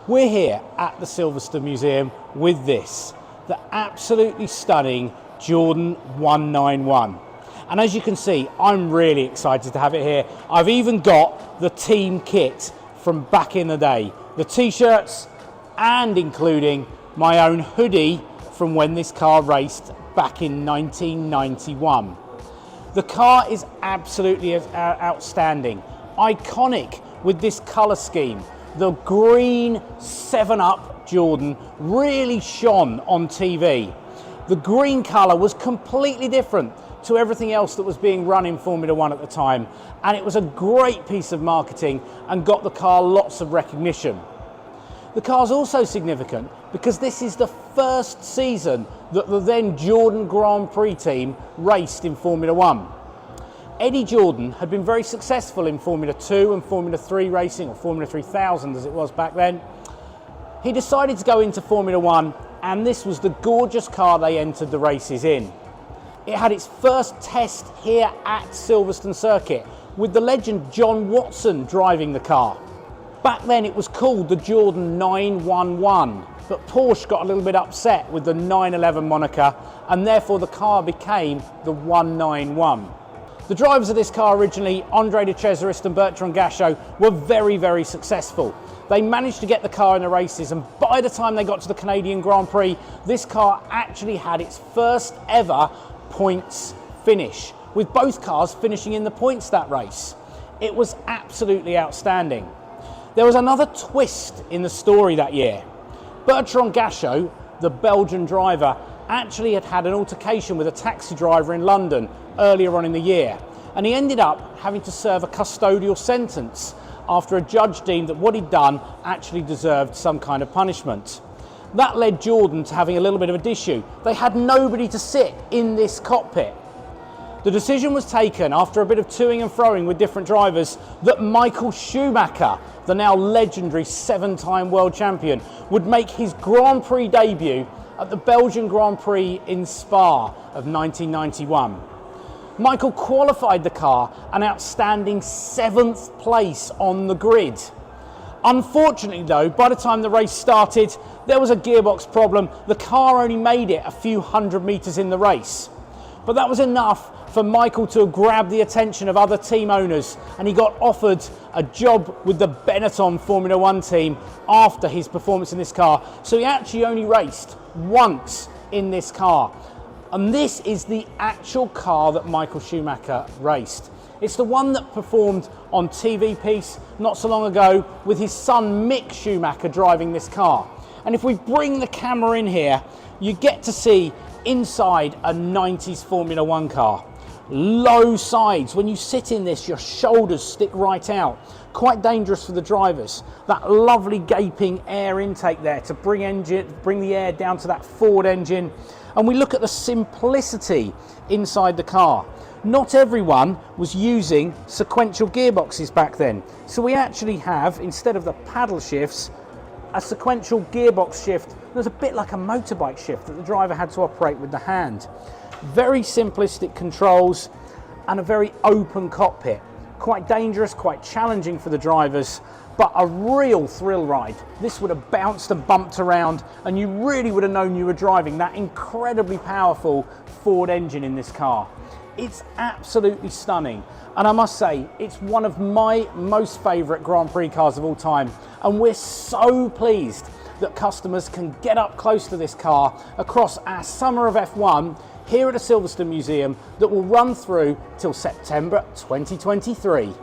We're here at the Silverstone Museum with this, the absolutely stunning Jordan 191. And as you can see, I'm really excited to have it here. I've even got the team kit from back in the day, the t-shirts and including my own hoodie from when this car raced back in 1991. The car is absolutely outstanding, iconic with this colour scheme. The green 7-Up Jordan really shone on TV. The green colour was completely different to everything else that was being run in Formula One at the time, and it was a great piece of marketing and got the car lots of recognition. The car's also significant because this is the first season that the then Jordan Grand Prix team raced in Formula One. Eddie Jordan had been very successful in Formula 2 and Formula 3 racing, or Formula 3000 as it was back then. He decided to go into Formula 1, and this was the gorgeous car they entered the races in. It had its first test here at Silverstone Circuit with the legend John Watson driving the car. Back then it was called the Jordan 911, but Porsche got a little bit upset with the 911 moniker, and therefore the car became the 191. The drivers of this car originally, Andre de Cesaris and Bertrand Gachot, were very, very successful. They managed to get the car in the races, and by the time they got to the Canadian Grand Prix, this car actually had its first ever points finish, with both cars finishing in the points that race. It was absolutely outstanding. There was another twist in the story that year. Bertrand Gachot, the Belgian driver, actually had an altercation with a taxi driver in London earlier on in the year, and he ended up having to serve a custodial sentence after a judge deemed that what he'd done actually deserved some kind of punishment. That led Jordan to having a little bit of an issue. They had nobody to sit in this cockpit. The decision was taken after a bit of toing and froing with different drivers that Michael Schumacher, the now legendary 7-time world champion, would make his Grand Prix debut at the Belgian Grand Prix in Spa of 1991. Michael qualified the car an outstanding 7th place on the grid. Unfortunately though, by the time the race started, there was a gearbox problem. The car only made it a few hundred metres in the race. But that was enough for Michael to grab the attention of other team owners, and he got offered a job with the Benetton Formula One team after his performance in this car. So he actually only raced once in this car. And this is the actual car that Michael Schumacher raced. It's the one that performed on TV Piece not so long ago with his son Mick Schumacher driving this car. And if we bring the camera in here, you get to see inside a 90s Formula One car. Low sides. When you sit in this, your shoulders stick right out. Quite dangerous for the drivers. That lovely gaping air intake there to bring the air down to that forward engine. And we look at the simplicity inside the car. Not everyone was using sequential gearboxes back then. So we actually have, instead of the paddle shifts, a sequential gearbox shift. There's a bit like a motorbike shift that the driver had to operate with the hand. Very simplistic controls and a very open cockpit. Quite dangerous, quite challenging for the drivers, but a real thrill ride. This would have bounced and bumped around, and you really would have known you were driving that incredibly powerful Ford engine in this car. It's absolutely stunning, and I must say, it's one of my most favourite Grand Prix cars of all time, and we're so pleased that customers can get up close to this car across our Summer of F1 here at the Silverstone Museum that will run through till September 2023.